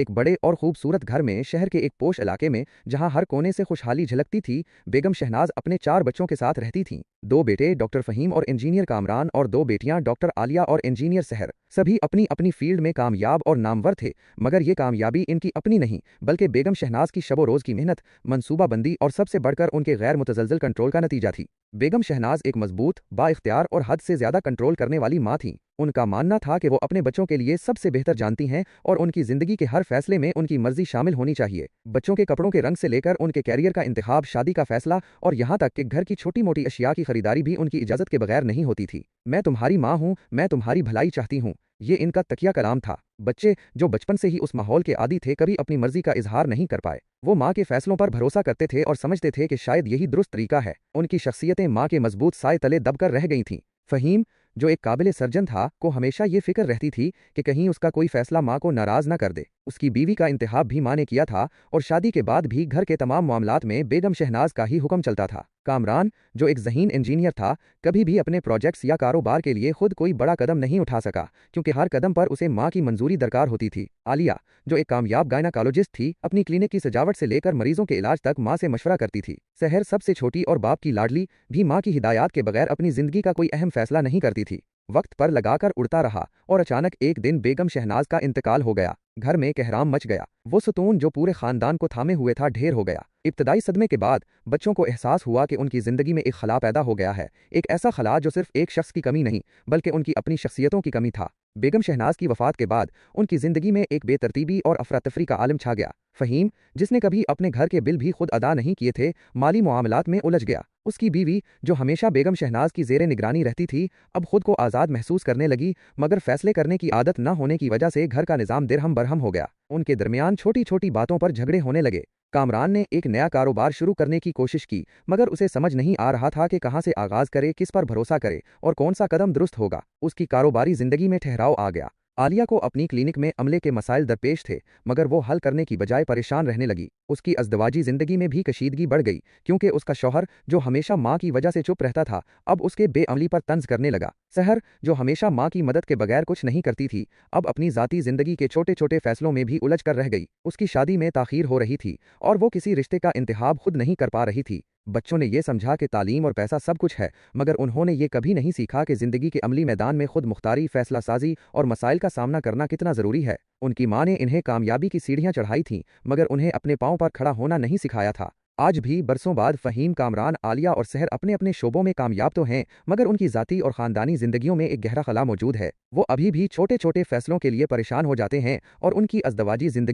एक बड़े और खूबसूरत घर में शहर के एक पोश इलाके में जहां हर कोने से खुशहाली झलकती थी, बेगम शहनाज अपने 4 बच्चों के साथ रहती थीं। 2 बेटे डॉक्टर फ़हीम और इंजीनियर कामरान और 2 बेटियां डॉक्टर आलिया और इंजीनियर सहर। सभी अपनी अपनी फील्ड में कामयाब और नामवर थे, मगर ये कामयाबी इनकी अपनी नहीं बल्कि बेगम शहनाज की शबो रोज़ की मेहनत, मनसूबाबंदी और सबसे बढ़कर उनके गैर मुतज़लज़ल कंट्रोल का नतीजा थी। बेगम शहनाज एक मजबूत, बाइख्तियार और हद से ज़्यादा कंट्रोल करने वाली माँ थीं। उनका मानना था कि वो अपने बच्चों के लिए सबसे बेहतर जानती हैं और उनकी ज़िंदगी के हर फैसले में उनकी मर्जी शामिल होनी चाहिए। बच्चों के कपड़ों के रंग से लेकर उनके कैरियर का इंतखाब, शादी का फैसला और यहाँ तक कि घर की छोटी मोटी अशिया की खरीदारी भी उनकी इजाज़त के बगैर नहीं होती थी। मैं तुम्हारी माँ हूँ, मैं तुम्हारी भलाई चाहती हूँ, ये इनका तकिया कलाम था। बच्चे, जो बचपन से ही उस माहौल के आदी थे, कभी अपनी मर्जी का इजहार नहीं कर पाए। वो माँ के फैसलों पर भरोसा करते थे और समझते थे कि शायद यही दुरुस्त तरीका है। उनकी शख्सियतें माँ के मजबूत साए तले दबकर रह गई थीं। फ़हीम, जो एक काबिल सर्जन था, को हमेशा ये फिक्र रहती थी कि कहीं उसका कोई फैसला माँ को नाराज़ न कर दे। उसकी बीवी का इंतखाब भी माँ ने किया था और शादी के बाद भी घर के तमाम मामलात में बेगम शहनाज का ही हुक्म चलता था। कामरान, जो एक ज़हीन इंजीनियर था, कभी भी अपने प्रोजेक्ट्स या कारोबार के लिए खुद कोई बड़ा कदम नहीं उठा सका, क्योंकि हर कदम पर उसे माँ की मंजूरी दरकार होती थी। आलिया, जो एक कामयाब गायनाकोलॉजिस्ट थी, अपनी क्लिनिक की सजावट से लेकर मरीजों के इलाज तक माँ से मशवरा करती थी। सहर, सबसे छोटी और बाप की लाडली, भी माँ की हिदायत के बगैर अपनी जिंदगी का कोई अहम फैसला नहीं करती थी। वक्त पर लगाकर उड़ता रहा और अचानक एक दिन बेगम शहनाज का इंतकाल हो गया। घर में कहराम मच गया। वो सुतून जो पूरे खानदान को थामे हुए था, ढेर हो गया। इब्तदाई सदमे के बाद बच्चों को एहसास हुआ कि उनकी जिंदगी में एक खला पैदा हो गया है। एक ऐसा खला जो सिर्फ एक शख्स की कमी नहीं बल्कि उनकी अपनी शख्सियतों की कमी था। बेगम शहनाज की वफात के बाद उनकी जिंदगी में एक बेतरतीबी और अफरा तफरी का आलम छा गया। फ़हीम, जिसने कभी अपने घर के बिल भी खुद अदा नहीं किए थे, माली मामलात में उलझ गया। उसकी बीवी, जो हमेशा बेगम शहनाज की जेरे निगरानी रहती थी, अब खुद को आज़ाद महसूस करने लगी, मगर फैसले करने की आदत न होने की वजह से घर का निज़ाम दिरहम बरहम हो गया। उनके दरमियान छोटी छोटी बातों पर झगड़े होने लगे। कामरान ने एक नया कारोबार शुरू करने की कोशिश की, मगर उसे समझ नहीं आ रहा था कि कहाँ से आगाज़ करे, किस पर भरोसा करे और कौन सा कदम दुरुस्त होगा। उसकी कारोबारी जिंदगी में ठहराव आ गया। आलिया को अपनी क्लिनिक में अमले के मसाइल दरपेश थे, मगर वो हल करने की बजाय परेशान रहने लगी। उसकी अज़दवाजी जिंदगी में भी कशीदगी बढ़ गई, क्योंकि उसका शौहर, जो हमेशा माँ की वजह से चुप रहता था, अब उसके बेअमली पर तंज करने लगा। सहर, जो हमेशा माँ की मदद के बगैर कुछ नहीं करती थी, अब अपनी ज़ाती जिंदगी के छोटे छोटे फैसलों में भी उलझ कर रह गई। उसकी शादी में ताख़ीर हो रही थी और वो किसी रिश्ते का इंतखाब खुद नहीं कर पा रही थी। बच्चों ने यह समझा कि तालीम और पैसा सब कुछ है, मगर उन्होंने ये कभी नहीं सीखा कि ज़िंदगी के अमली मैदान में खुद मुख्तारी, फैसला साजी और मसाइल का सामना करना कितना ज़रूरी है। उनकी माँ ने इन्हें कामयाबी की सीढ़ियाँ चढ़ाई थीं, मगर उन्हें अपने पाँव पर खड़ा होना नहीं सिखाया था। आज भी बरसों बाद फ़हीम, कामरान, आलिया और सहर अपने अपने शोबों में कामयाब तो हैं, मगर उनकी ज़ाती और ख़ानदानी ज़िंदगियों में एक गहरा खला मौजूद है। वो अभी भी छोटे छोटे फैसलों के लिए परेशान हो जाते हैं और उनकी अज़दवाजी ज़िंदगी